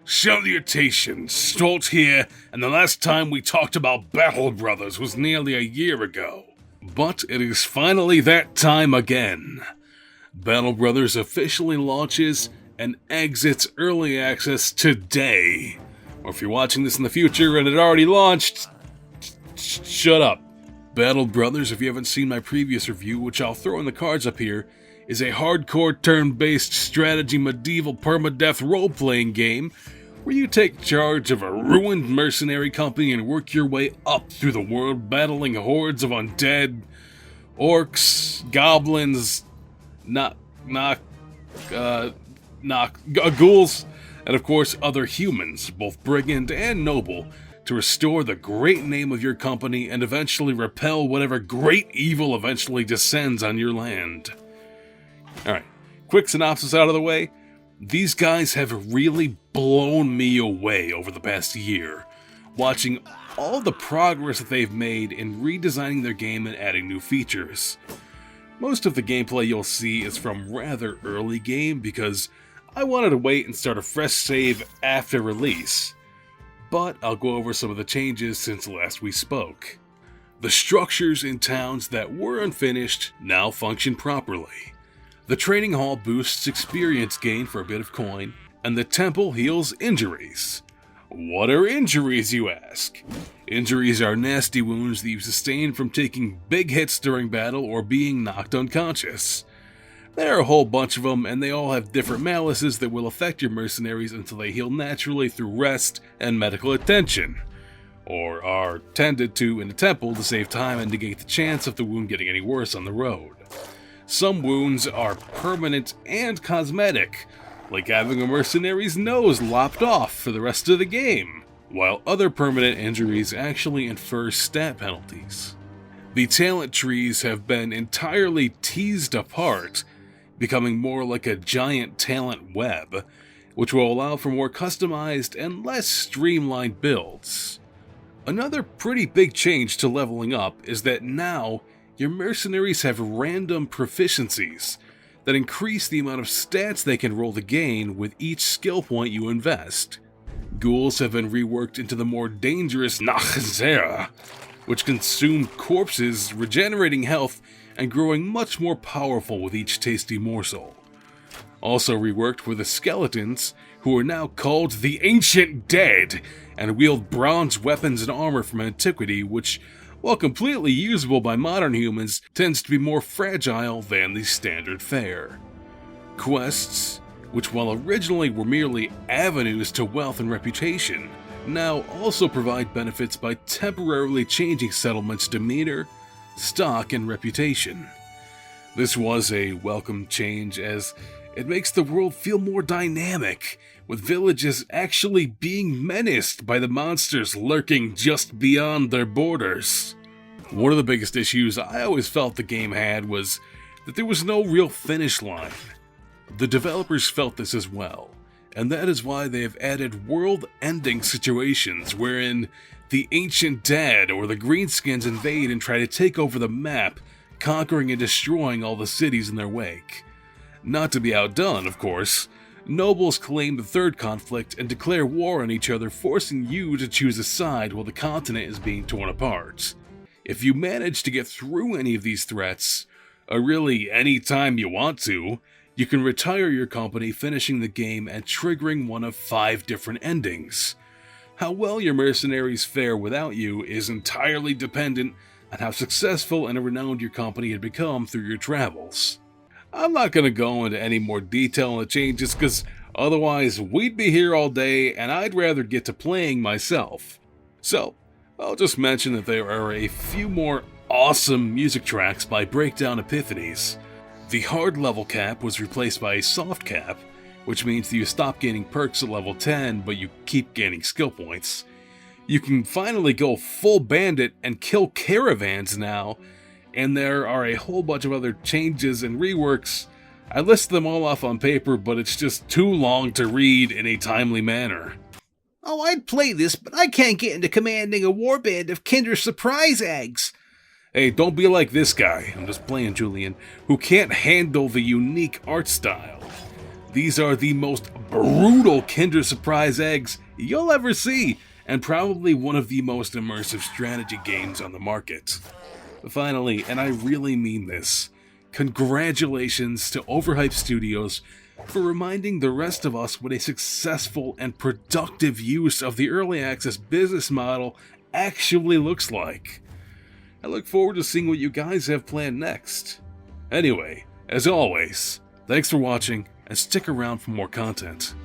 Salutations, Stolt here, and the last time we talked about Battle Brothers was nearly a year ago. But it is finally that time again. Battle Brothers officially launches and exits early access today. Or if you're watching this in the future and it already launched, shut up. Battle Brothers, if you haven't seen my previous review, which I'll throw in the cards up here, is a hardcore turn-based strategy medieval permadeath role-playing game where you take charge of a ruined mercenary company and work your way up through the world battling hordes of undead, orcs, goblins, ghouls, and of course other humans, both brigand and noble, to restore the great name of your company and eventually repel whatever great evil eventually descends on your land. Alright, quick synopsis out of the way. These guys have really blown me away over the past year, watching all the progress that they've made in redesigning their game and adding new features. Most of the gameplay you'll see is from rather early game because I wanted to wait and start a fresh save after release, but I'll go over some of the changes since last we spoke. The structures in towns that were unfinished now function properly. The training hall boosts experience gain for a bit of coin, and the temple heals injuries. What are injuries, you ask? Injuries are nasty wounds that you sustain from taking big hits during battle or being knocked unconscious. There are a whole bunch of them, and they all have different malices that will affect your mercenaries until they heal naturally through rest and medical attention, or are tended to in a temple to save time and negate the chance of the wound getting any worse on the road. Some wounds are permanent and cosmetic, like having a mercenary's nose lopped off for the rest of the game, while other permanent injuries actually infer stat penalties. The talent trees have been entirely teased apart, becoming more like a giant talent web, which will allow for more customized and less streamlined builds. Another pretty big change to leveling up is that now your mercenaries have random proficiencies that increase the amount of stats they can roll to gain with each skill point you invest. Ghouls have been reworked into the more dangerous Nachzera, which consume corpses, regenerating health, and growing much more powerful with each tasty morsel. Also reworked were the skeletons, who are now called the Ancient Dead, and wield bronze weapons and armor from antiquity, which, while completely usable by modern humans, tends to be more fragile than the standard fare. Quests, which while originally were merely avenues to wealth and reputation, now also provide benefits by temporarily changing settlements' demeanor, stock, and reputation. This was a welcome change as it makes the world feel more dynamic, with villages actually being menaced by the monsters lurking just beyond their borders. One of the biggest issues I always felt the game had was that there was no real finish line. The developers felt this as well, and that is why they have added world-ending situations wherein the Ancient Dead or the Greenskins invade and try to take over the map, conquering and destroying all the cities in their wake. Not to be outdone, of course, nobles claim the third conflict and declare war on each other, forcing you to choose a side while the continent is being torn apart. If you manage to get through any of these threats, or really any time you want to, you can retire your company, finishing the game and triggering one of 5 different endings. How well your mercenaries fare without you is entirely dependent on how successful and renowned your company had become through your travels. I'm not going to go into any more detail on the changes because otherwise we'd be here all day and I'd rather get to playing myself. So, I'll just mention that there are a few more awesome music tracks by Breakdown Epiphanies. The hard level cap was replaced by a soft cap, which means that you stop gaining perks at level 10 but you keep gaining skill points. You can finally go full bandit and kill caravans now, and there are a whole bunch of other changes and reworks. I list them all off on paper, but it's just too long to read in a timely manner. Oh, I'd play this, but I can't get into commanding a warband of Kinder Surprise eggs. Hey, don't be like this guy, I'm just playing Julian, who can't handle the unique art style. These are the most brutal Kinder Surprise eggs you'll ever see, and probably one of the most immersive strategy games on the market. Finally, and I really mean this, congratulations to Overhyped Studios for reminding the rest of us what a successful and productive use of the early access business model actually looks like. I look forward to seeing what you guys have planned next. Anyway, as always, thanks for watching and stick around for more content.